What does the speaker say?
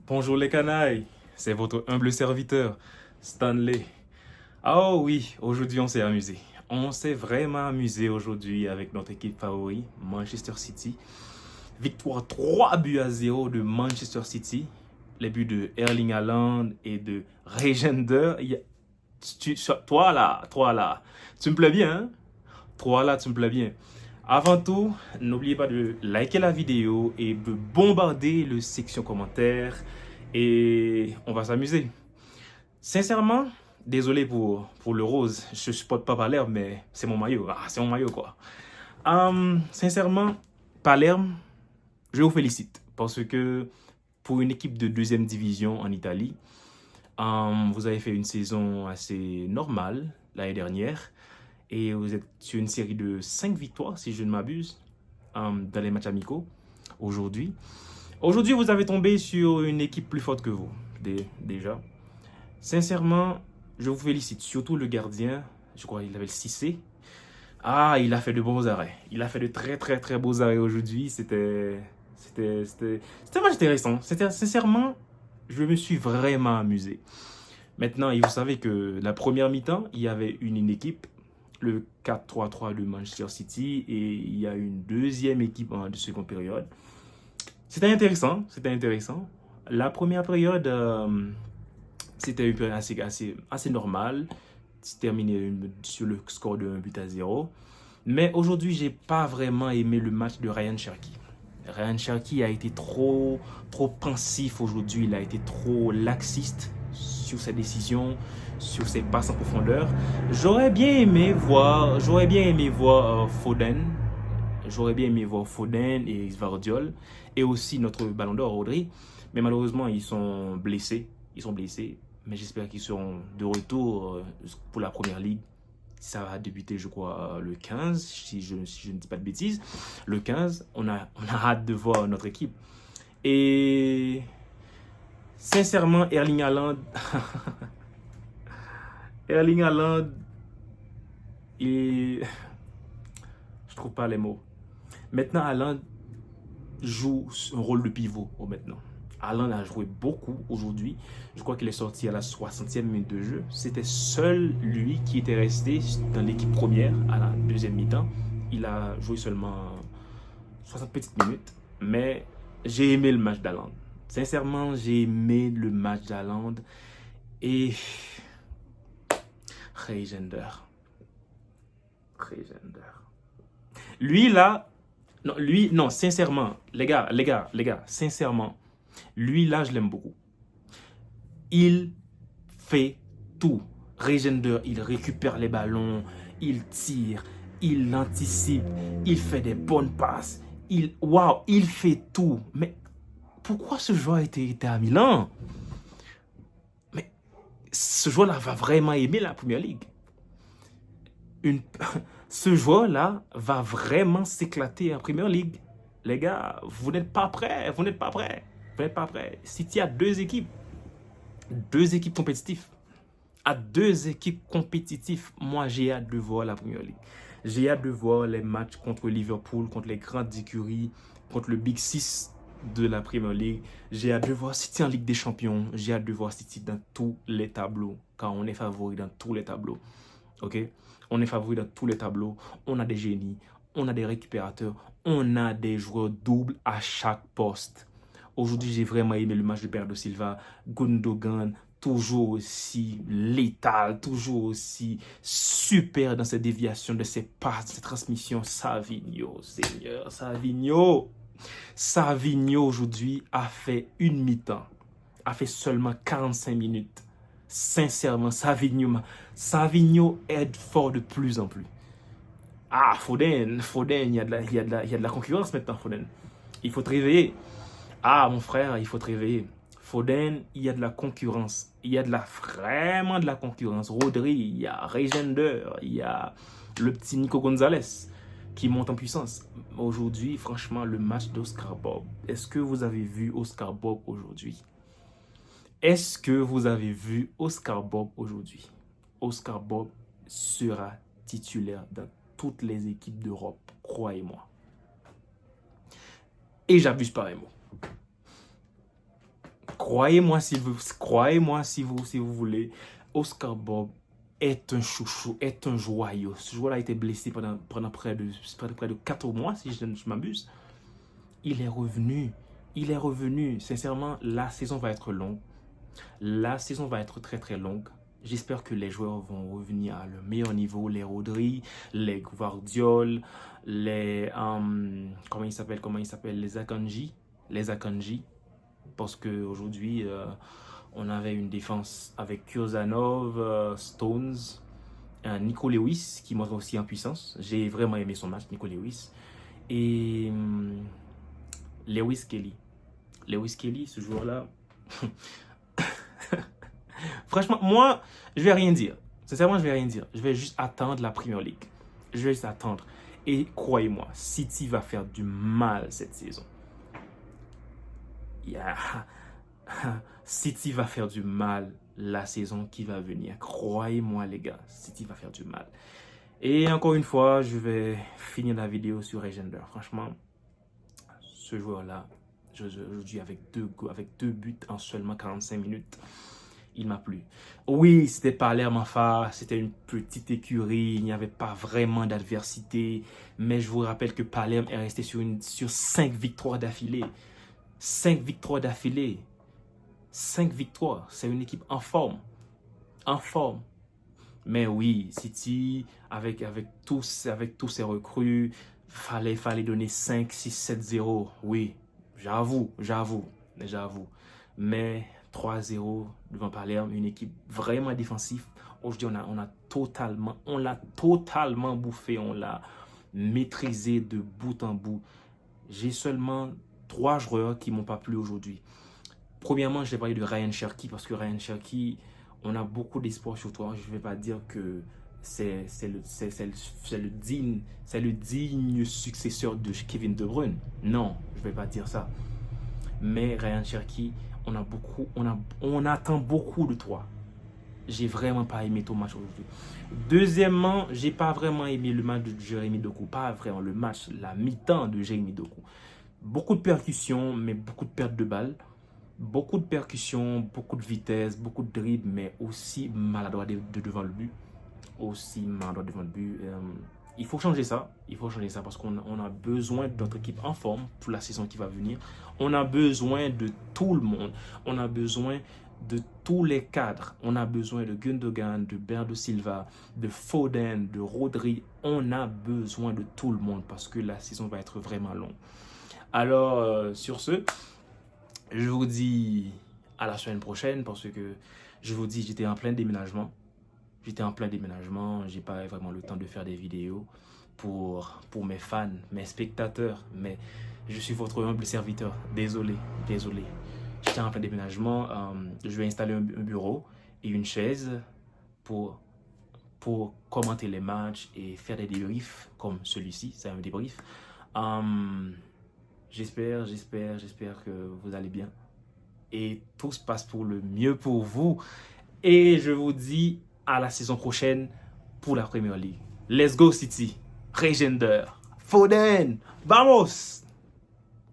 Bonjour les canailles, c'est votre humble serviteur, Stanley. Ah oui, aujourd'hui on s'est amusé. On s'est vraiment amusé aujourd'hui avec notre équipe favorite, Manchester City. Victoire 3-0 de Manchester City. Les buts de Erling Haaland et de Regender. Toi là, tu me plais bien, hein? Toi là, tu me plais bien. Avant tout, n'oubliez pas de liker la vidéo et de bombarder le section commentaires et on va s'amuser. Sincèrement, désolé pour le rose, je supporte pas Palerme, mais c'est mon maillot. Ah, c'est mon maillot quoi. Sincèrement, Palerme, je vous félicite parce que pour une équipe de deuxième division en Italie, vous avez fait une saison assez normale l'année dernière et vous êtes sur une série de 5 victoires, si je ne m'abuse, dans les matchs amicaux aujourd'hui. Aujourd'hui, vous avez tombé sur une équipe plus forte que vous, déjà. Sincèrement, je vous félicite, surtout le gardien, je crois qu'il avait le 6C. Ah, il a fait de bons arrêts. Il a fait de très très très beaux arrêts aujourd'hui. C'était pas intéressant. Sincèrement, je me suis vraiment amusé. Maintenant, vous savez que la première mi-temps, il y avait une équipe, le 4-3-3 de Manchester City, et il y a une deuxième équipe en de seconde période. C'était intéressant, c'était intéressant. La première période, c'était une période assez normale. C'est terminé sur le score de 1-0. Mais aujourd'hui, j'ai pas vraiment aimé le match de Ryan Cherki. Ryan Cherki a été trop pensif aujourd'hui. Il a été trop laxiste sur ses décisions, sur ses passes en profondeur. J'aurais bien aimé voir Foden. J'aurais bien aimé voir Foden et Vardiol et aussi notre ballon d'or Rodri. Mais malheureusement, ils sont blessés. Ils sont blessés. Mais j'espère qu'ils seront de retour pour la première ligue. Ça va débuter, je crois, le 15, si je ne dis pas de bêtises. Le 15, on a hâte de voir notre équipe. Et sincèrement, Erling Haaland, Erling Haaland, je trouve pas les mots. Maintenant, Haaland joue un rôle de pivot maintenant. Haaland a joué beaucoup aujourd'hui. Je crois qu'il est sorti à la 60e minute de jeu. C'était seul lui qui était resté dans l'équipe première à la deuxième mi-temps. Il a joué seulement 60 petites minutes. Mais j'ai aimé le match d'Haaland. Sincèrement, j'ai aimé le match d'Haaland. Et Regender. Lui là, non, sincèrement, les gars, sincèrement, lui là, je l'aime beaucoup. Il fait tout. Regender, il récupère les ballons, il tire, il anticipe, il fait des bonnes passes. Waouh, il fait tout. Mais pourquoi ce joueur était à Milan? Mais ce joueur-là va vraiment aimer la Première Ligue. Une, ce joueur-là va vraiment s'éclater en Première Ligue. Les gars, vous n'êtes pas prêts. Vous n'êtes pas prêts. Vous n'êtes pas prêts. City a deux équipes compétitives. À deux équipes compétitives, moi j'ai hâte de voir la Première Ligue. J'ai hâte de voir les matchs contre Liverpool, contre les grandes écuries, contre le Big Six de la Premier League. J'ai hâte de voir City en Ligue des Champions. J'ai hâte de voir City dans tous les tableaux, car on est favori dans tous les tableaux. Ok? On est favori dans tous les tableaux. On a des génies, on a des récupérateurs, on a des joueurs doubles à chaque poste. Aujourd'hui, j'ai vraiment aimé le match de Bernardo Silva, Gundogan, toujours aussi létal, toujours aussi super dans ses déviations, de ses passes, de ses transmissions. Savinho, Seigneur, Savinho. Savinho aujourd'hui a fait une mi-temps, a fait seulement 45 minutes. Sincèrement, Savinho aide fort de plus en plus. Ah, Foden, il y a de la concurrence maintenant, Foden. Il faut te réveiller. Ah, mon frère, il faut te réveiller. Foden, il y a de la concurrence. Il y a vraiment de la concurrence. Rodri, il y a Regender, il y a le petit Nico Gonzalez qui monte en puissance. Aujourd'hui, franchement, le match d'Oscar Bob. Est-ce que vous avez vu Oscar Bob aujourd'hui? Est-ce que vous avez vu Oscar Bob aujourd'hui? Oscar Bob sera titulaire dans toutes les équipes d'Europe, croyez-moi. Et j'abuse pas les mots. Croyez-moi si vous voulez, Oscar Bob est un chouchou, est un joyau. Ce joueur-là a été blessé pendant près de 4 mois, si je ne m'abuse. Il est revenu. Sincèrement, la saison va être longue. La saison va être très très longue. J'espère que les joueurs vont revenir à leur meilleur niveau. Les Rodri, les Gvardiol, les... comment ils s'appellent? Les Akanji. Parce qu'aujourd'hui, on avait une défense avec Kurzanov, Stones, Nico Lewis, qui montre aussi en puissance. J'ai vraiment aimé son match, Nico Lewis. Et Lewis Kelly, ce joueur-là... Franchement, moi, je vais rien dire. Sincèrement, je vais rien dire. Je vais juste attendre la Premier League. Je vais juste attendre. Et croyez-moi, City va faire du mal cette saison. City va faire du mal la saison qui va venir. Croyez-moi, les gars, City va faire du mal. Et encore une fois, je vais finir la vidéo sur Regender. Franchement, ce joueur-là, aujourd'hui avec deux buts en seulement 45 minutes, il m'a plu. Oui, c'était Palerme en face, c'était une petite écurie, il n'y avait pas vraiment d'adversité. Mais je vous rappelle que Palerme est resté sur 5 victoires d'affilée. 5 victoires d'affilée. 5 victoires. C'est une équipe en forme. En forme. Mais oui, City, avec tous ces recrues, fallait donner 5, 6, 7, 0. Oui, j'avoue. Mais 3-0 devant Palerme, une équipe vraiment défensive. Aujourd'hui, on l'a totalement bouffé. On l'a maîtrisé de bout en bout. J'ai seulement 3 joueurs qui ne m'ont pas plu aujourd'hui. Premièrement, je vais parler de Ryan Cherki parce que Ryan Cherki, on a beaucoup d'espoir sur toi. Je ne vais pas dire que c'est le digne successeur de Kevin De Bruyne. Non, je ne vais pas dire ça. Mais Ryan Cherki, on attend beaucoup de toi. J'ai vraiment pas aimé ton match aujourd'hui. Deuxièmement, j'ai pas vraiment aimé le match de Jérémy Doku. Pas vraiment le match, la mi-temps de Jérémy Doku. Beaucoup de percussions, mais beaucoup de pertes de balles. Beaucoup de percussions, beaucoup de vitesse, beaucoup de dribbles, mais aussi maladroit devant le but. Il faut changer ça. Parce qu'on a besoin de notre équipe en forme pour la saison qui va venir. On a besoin de tout le monde. On a besoin de tous les cadres. On a besoin de Gundogan, de Bernardo Silva, de Foden, de Rodri. On a besoin de tout le monde parce que la saison va être vraiment longue. Alors, sur ce, je vous dis à la semaine prochaine parce que je vous dis, j'étais en plein déménagement. J'ai pas vraiment le temps de faire des vidéos pour mes fans, mes spectateurs. Mais je suis votre humble serviteur. Désolé. J'étais en plein déménagement. Je vais installer un bureau et une chaise pour commenter les matchs et faire des débriefs comme celui-ci. C'est un débrief. J'espère que vous allez bien. Et tout se passe pour le mieux pour vous. Et je vous dis à la saison prochaine pour la Premier League. Let's go City. Regender. Foden. Vamos.